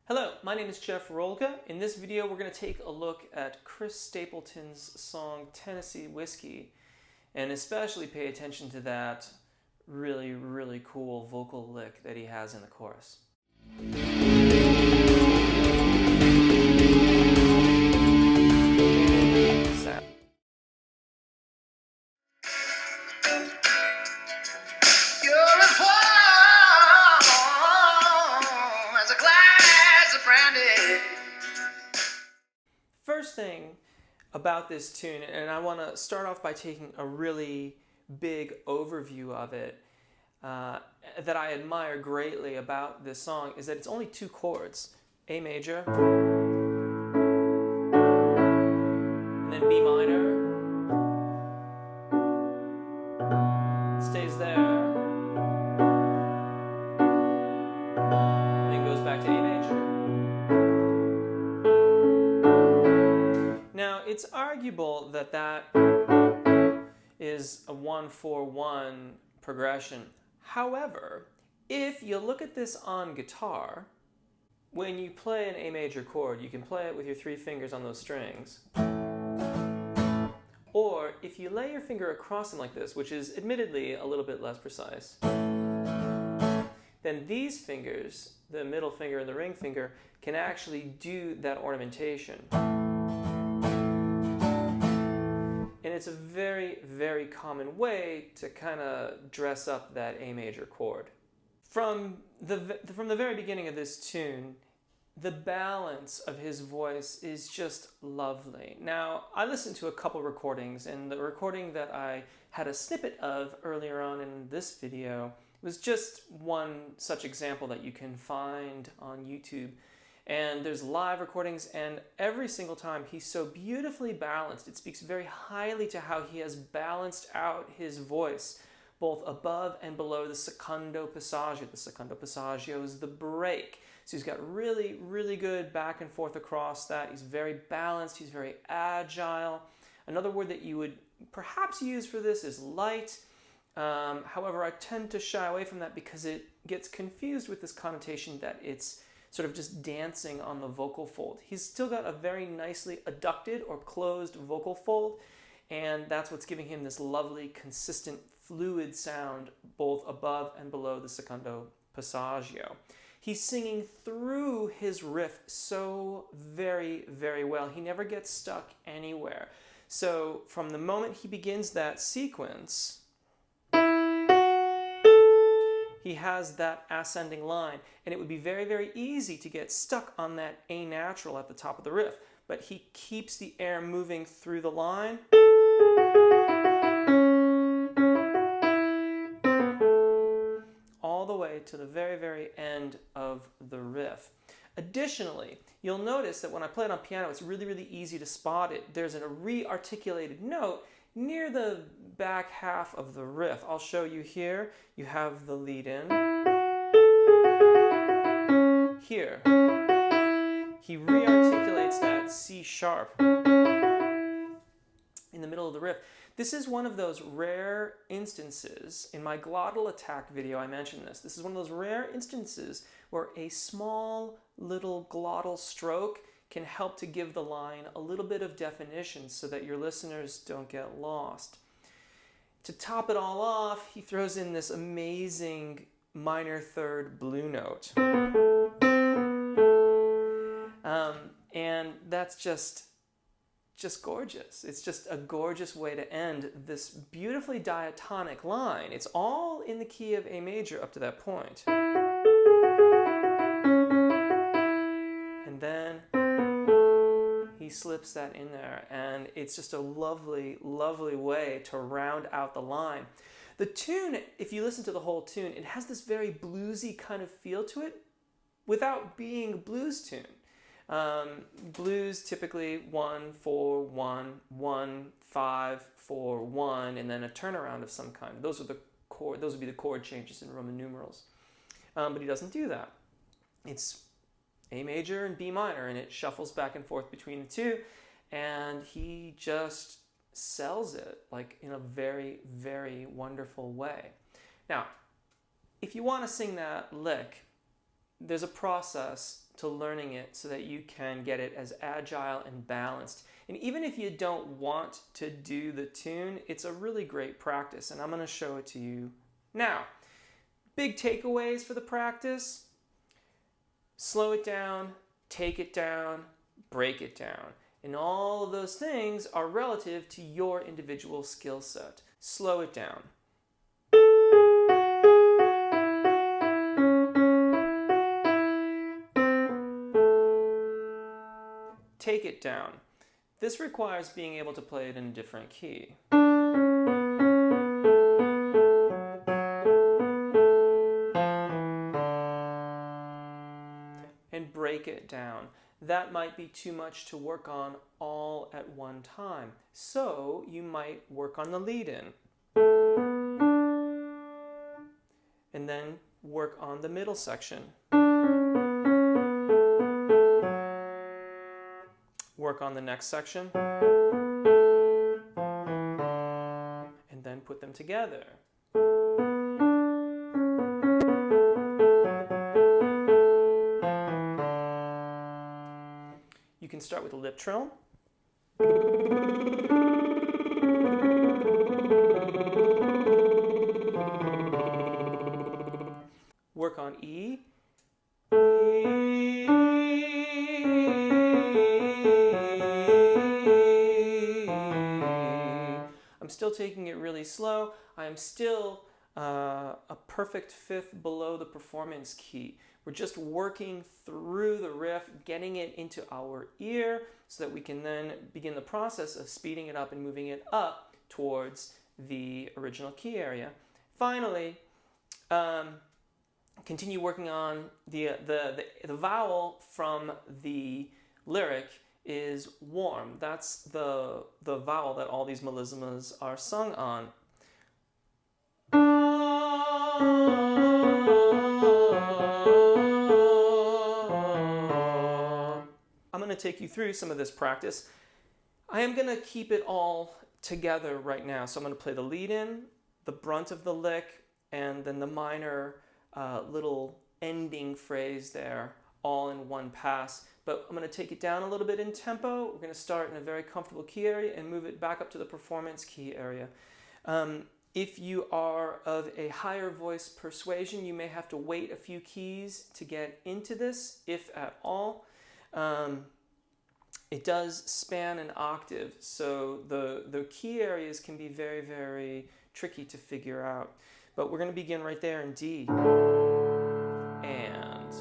Hello, my name is Jeff Rolka. In this video, we're going to take a look at Chris Stapleton's song Tennessee Whiskey, and especially pay attention to that really cool vocal lick that he has in the chorus. First thing about this tune, and I want to start off by taking a really big overview of it, that I admire greatly about this song is that it's only two chords, A major, and then B minor, stays there, and then goes back to A major. Now, it's arguable that that is a 1-4-1 progression. However, if you look at this on guitar, when you play an A major chord, you can play it with your three fingers on those strings. Or if you lay your finger across them like this, which is admittedly a little bit less precise, then these fingers, the middle finger and the ring finger, can actually do that ornamentation. And it's a very common way to kind of dress up that A major chord. From the very beginning of this tune, the balance of his voice is just lovely. Now, I listened to a couple recordings, and the recording that I had a snippet of earlier on in this video was just one such example that you can find on YouTube. And there's live recordings, and every single time he's so beautifully balanced. It speaks very highly to how he has balanced out his voice, both above and below the secondo passaggio. The secondo passaggio is the break. So he's got really good back and forth across that. He's very balanced, he's very agile. Another word that you would perhaps use for this is light. However, I tend to shy away from that because it gets confused with this connotation that it's sort of just dancing on the vocal fold. He's still got a very nicely adducted or closed vocal fold, and that's what's giving him this lovely, consistent, fluid sound both above and below the secondo passaggio. He's singing through his riff so very well. He never gets stuck anywhere. So from the moment he begins that sequence, he has that ascending line, and it would be very easy to get stuck on that A natural at the top of the riff, but he keeps the air moving through the line all the way to the very end of the riff. Additionally, you'll notice that when I play it on piano, it's really easy to spot it. There's a re-articulated note near the back half of the riff. I'll show you here. You have the lead in. Here, he re-articulates that C sharp in the middle of the riff. This is one of those rare instances. In my glottal attack video, I mentioned this. This is one of those rare instances where a small little glottal stroke can help to give the line a little bit of definition so that your listeners don't get lost. To top it all off, he throws in this amazing minor third blue note. And that's just gorgeous. It's just a gorgeous way to end this beautifully diatonic line. It's all in the key of A major up to that point. And then he slips that in there, and it's just a lovely way to round out the line. The tune, if you listen to the whole tune, it has this very bluesy kind of feel to it without being a blues tune. Blues typically 1-4-1, 1-5-4-1, and then a turnaround of some kind. Those would be the chord changes in Roman numerals. But he doesn't do that. It's A major and B minor, and it shuffles back and forth between the two, and he just sells it like in a very wonderful way. Now, if you want to sing that lick, there's a process to learning it so that you can get it as agile and balanced. And even if you don't want to do the tune, it's a really great practice, and I'm going to show it to you now. Big takeaways for the practice: slow it down, take it down, break it down. And all of those things are relative to your individual skill set. Slow it down. Take it down. This requires being able to play it in a different key. And break it down. That might be too much to work on all at one time. So you might work on the lead-in. And then work on the middle section. Work on the next section. And then put them together. You can start with a lip trill. Work on E. I'm still taking it really slow. I am still a perfect fifth below the performance key. We're just working through the riff, getting it into our ear so that we can then begin the process of speeding it up and moving it up towards the original key area. Finally, continue working on the vowel from the lyric is warm. That's the vowel that all these melismas are sung on. I'm going to take you through some of this practice. I am going to keep it all together right now. So I'm going to play the lead-in, the brunt of the lick, and then the minor little ending phrase there, all in one pass. But I'm going to take it down a little bit in tempo. We're going to start in a very comfortable key area and move it back up to the performance key area. If you are of a higher voice persuasion, you may have to wait a few keys to get into this, if at all. It does span an octave, so the key areas can be very, very tricky to figure out. But we're going to begin right there in D. And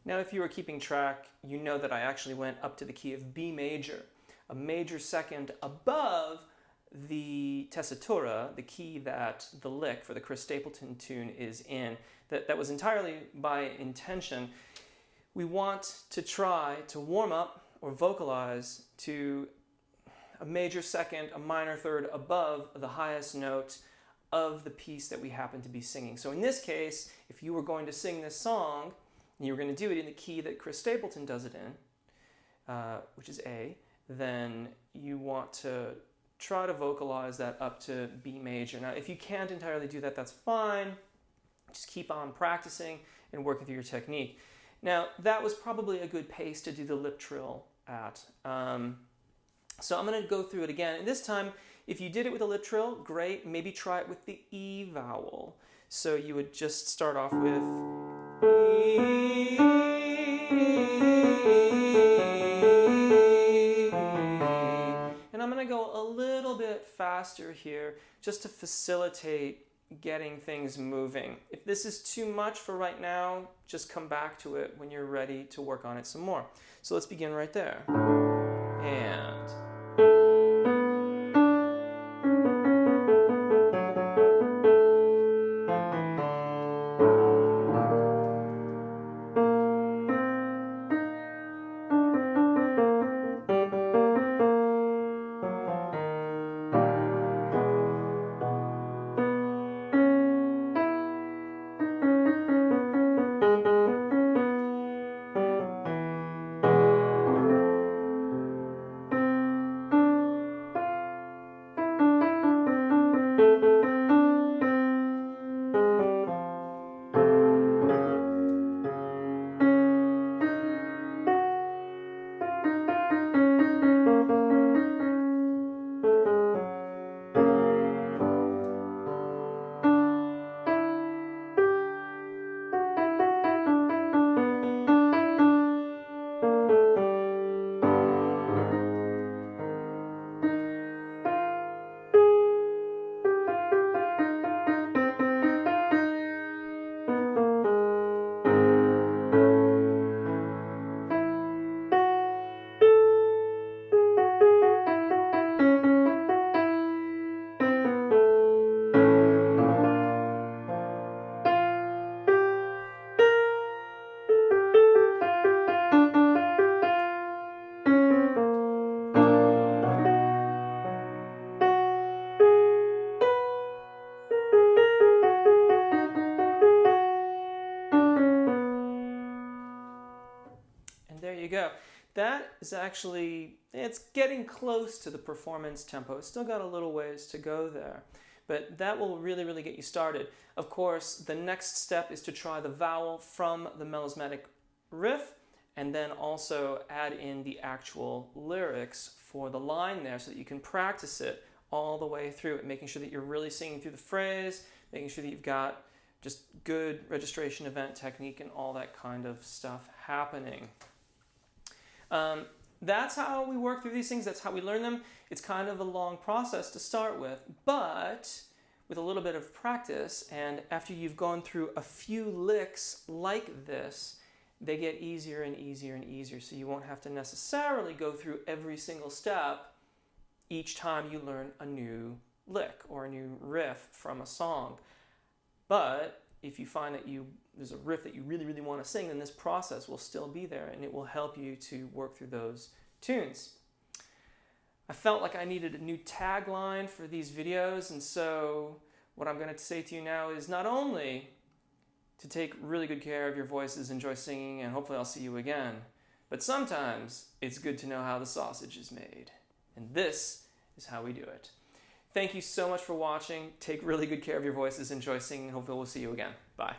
now, if you were keeping track, you know that I actually went up to the key of B major, a major second above the tessitura, the key that the lick for the Chris Stapleton tune is in. That was entirely by intention. We want to try to warm up or vocalize to a major second, a minor third above the highest note of the piece that we happen to be singing. So in this case, if you were going to sing this song, and you were going to do it in the key that Chris Stapleton does it in, which is A, then you want to try to vocalize that up to B major. Now, if you can't entirely do that, that's fine. Just keep on practicing and working through your technique. Now, that was probably a good pace to do the lip trill at. So I'm going to go through it again. And this time, if you did it with a lip trill, great. Maybe try it with the E vowel. So you would just start off with E. And I'm going to go a little bit faster here just to facilitate getting things moving. If this is too much for right now, just come back to it when you're ready to work on it some more. So let's begin right there. And there you go. That is actually, it's getting close to the performance tempo. It's still got a little ways to go there, but that will really, really get you started. Of course, the next step is to try the vowel from the melismatic riff, and then also add in the actual lyrics for the line there so that you can practice it all the way through it, making sure that you're really singing through the phrase, making sure that you've got just good registration event technique and all that kind of stuff happening. That's how we work through these things. That's how we learn them. It's kind of a long process to start with, but with a little bit of practice, and after you've gone through a few licks like this, they get easier and easier and easier. So you won't have to necessarily go through every single step each time you learn a new lick or a new riff from a song. But if you find that there's a riff that you really, really want to sing, then this process will still be there and it will help you to work through those tunes. I felt like I needed a new tagline for these videos, and so what I'm going to say to you now is not only to take really good care of your voices, enjoy singing, and hopefully I'll see you again, but sometimes it's good to know how the sausage is made. And this is how we do it. Thank you so much for watching. Take really good care of your voices, enjoy singing, and hopefully we'll see you again. Bye.